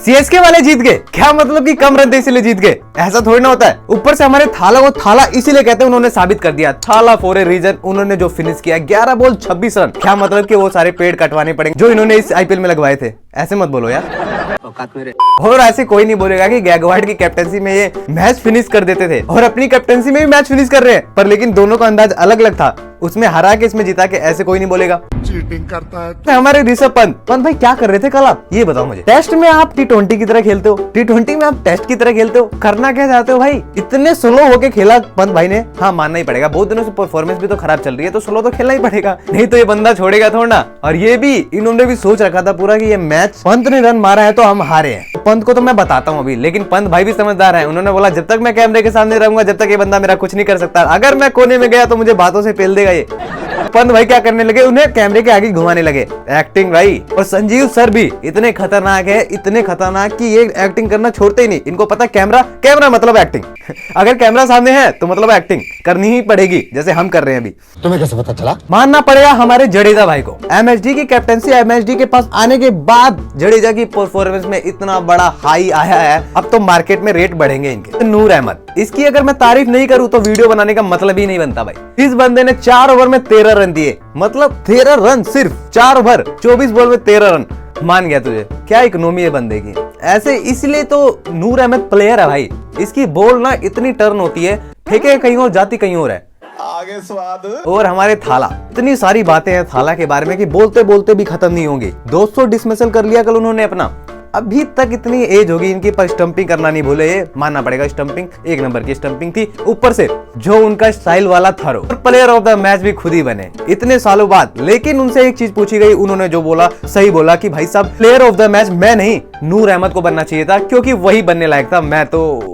CSK वाले जीत गए, क्या मतलब कि कम रन थे इसीलिए जीत गए? ऐसा थोड़ी ना होता है। ऊपर से हमारे थाला को थाला इसीलिए कहते हैं, उन्होंने साबित कर दिया। थाला फॉर ए रीजन, उन्होंने जो फिनिश किया 11 बॉल 26 रन, क्या मतलब कि वो सारे पेड़ कटवाने पड़ेंगे जो इन्होंने इस आईपीएल में लगवाए थे। ऐसे मत बोलो यार। और ऐसे कोई नहीं बोलेगा कि गैगवार्ड की कैप्टनसी में ये मैच फिनिश कर देते थे और अपनी कैप्टनसी में भी मैच फिनिश कर रहे हैं, पर लेकिन दोनों का अंदाज अलग अलग था। उसमें हरा के इसमें जिता के, ऐसे कोई नहीं बोलेगा। चीटिंग करता है हमारे ऋषभ पंत भाई क्या कर रहे थे कल आप, ये बताओ मुझे। टेस्ट में आप T20 की तरह खेलते हो, T20 में आप टेस्ट की तरह खेलते हो, करना क्या चाहते हो भाई? इतने स्लो होके खेला पंत भाई ने। हाँ मानना ही पड़ेगा, बहुत दिनों से परफॉर्मेंस भी तो खराब चल रही है, तो स्लो तो खेलना ही पड़ेगा, नहीं तो ये बंदा छोड़ेगा थोड़ा ना। और ये भी इन्होंने भी सोच रखा था पूरा कि ये मैच पंत ने रन मारा है तो हम हारे हैं। पंत को तो मैं बताता हूँ अभी, लेकिन पंत भाई भी समझदार है। उन्होंने बोला जब तक मैं कैमरे के सामने रहूंगा, जब तक ये बंदा मेरा कुछ नहीं कर सकता, अगर मैं कोने में गया तो मुझे बातों से पेल देगा ये। पंत भाई क्या करने लगे, उन्हें कैमरे के आगे घुमाने लगे। एक्टिंग भाई। और संजीव सर भी इतने खतरनाक है, इतने खतरनाक कि ये एक्टिंग करना छोड़ते ही नहीं। इनको पता कैमरा कैमरा मतलब एक्टिंग। अगर कैमरा सामने है तो मतलब एक्टिंग करनी ही पड़ेगी, जैसे हम कर रहे हैं अभी। तुम्हें कैसे पता चला? मानना पड़ेगा हमारे जडेजा भाई को। एमएसडी की कैप्टनसी, एमएसडी के पास आने के बाद जडेजा की परफॉर्मेंस में इतना बड़ा हाई आया है, अब तो मार्केट में रेट बढ़ेंगे इनके। नूर अहमद, इसकी अगर मैं तारीफ नहीं करूं तो वीडियो बनाने का मतलब ही नहीं बनता भाई। इस बंदे ने 4 ओवर में 13 रन दिए, मतलब 13 रन सिर्फ 4 ओवर 24 बॉल में 13 रन। मान गया तुझे, क्या इकोनॉमी है बंदे की। ऐसे इसलिए तो नूर अहमद प्लेयर है भाई। इसकी बॉल ना इतनी टर्न होती है, फेंके कहीं और जाती कहीं और है। आगे स्वाद। और हमारे थाला, इतनी सारी बातें हैं थाला के बारे में कि बोलते बोलते भी खत्म नहीं होंगी। 200 डिसमिसल कर लिया कल उन्होंने अपना। अभी तक इतनी एज होगी इनकी, पर स्टंपिंग करना नहीं भूले ये, मानना पड़ेगा। स्टंपिंग एक नंबर की स्टंपिंग थी, ऊपर से जो उनका स्टाइल वाला thorough. Player of the match भी खुद ही बने इतने सालों बाद। लेकिन उनसे एक चीज पूछी गई, उन्होंने जो बोला सही बोला कि भाई साहब प्लेयर ऑफ द मैच मैं नहीं, नूर अहमद को बनना चाहिए था, क्योंकि वही बनने लायक था। मैं तो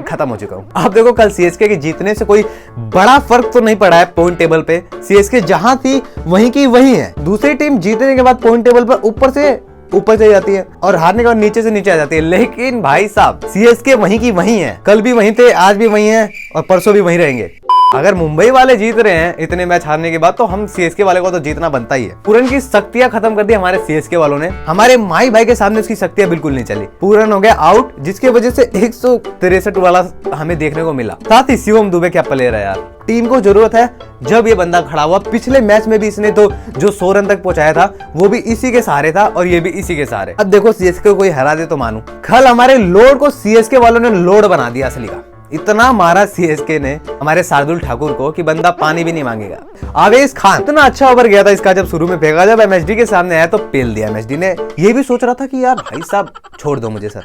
खत्म हो चुका हूँ। आप देखो कल सीएसके के जीतने से कोई बड़ा फर्क तो नहीं पड़ा है पॉइंट टेबल पे। सीएसके जहां थी वहीं की वहीं है। दूसरी टीम जीतने के बाद पॉइंट टेबल पर ऊपर से ऊपर चली जाती है और हारने के बाद नीचे से नीचे आ जाती है। लेकिन भाई साहब सीएसके वहीं की वहीं है, कल भी वहीं थे, आज भी वहीं है और परसों भी वहीं रहेंगे। अगर मुंबई वाले जीत रहे हैं इतने मैच हारने के बाद, तो हम सीएसके वाले को तो जीतना बनता ही है। पूरन की शक्तियां खत्म कर दी हमारे सीएसके वालों ने। हमारे माई भाई के सामने उसकी शक्तियां बिल्कुल नहीं चली। पूरन हो गया आउट, जिसकी वजह से 163 वाला हमें देखने को मिला। साथ ही शिवम दुबे क्या प्लेयर है यार। टीम को जरूरत है जब ये बंदा खड़ा हुआ। पिछले मैच में भी इसने तो जो 100 रन तक पहुंचाया था वो भी इसी के सहारे था, और ये भी इसी के सहारे। अब देखो सीएसके को कोई हरा दे तो मानू। कल हमारे लोड को सीएसके वालों ने लोड बना दिया असली का। इतना मारा सीएसके ने हमारे शार्दुल ठाकुर को कि बंदा पानी भी नहीं मांगेगा। आवेश खान इतना अच्छा ओवर गया था इसका, जब शुरू में फेंका, जब एमएसडी के सामने आया तो पेल दिया एमएसडी ने। ये भी सोच रहा था कि यार भाई साहब छोड़ दो मुझे सर,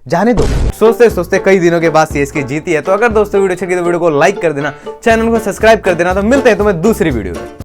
जाने दो। सोचते सोचते कई दिनों के बाद सीएसके जीती है। तो अगर दोस्तों वीडियो अच्छी लगी तो वीडियो को लाइक कर देना, चैनल को सब्सक्राइब कर देना। तो मिलते हैं तुम्हें दूसरी वीडियो में।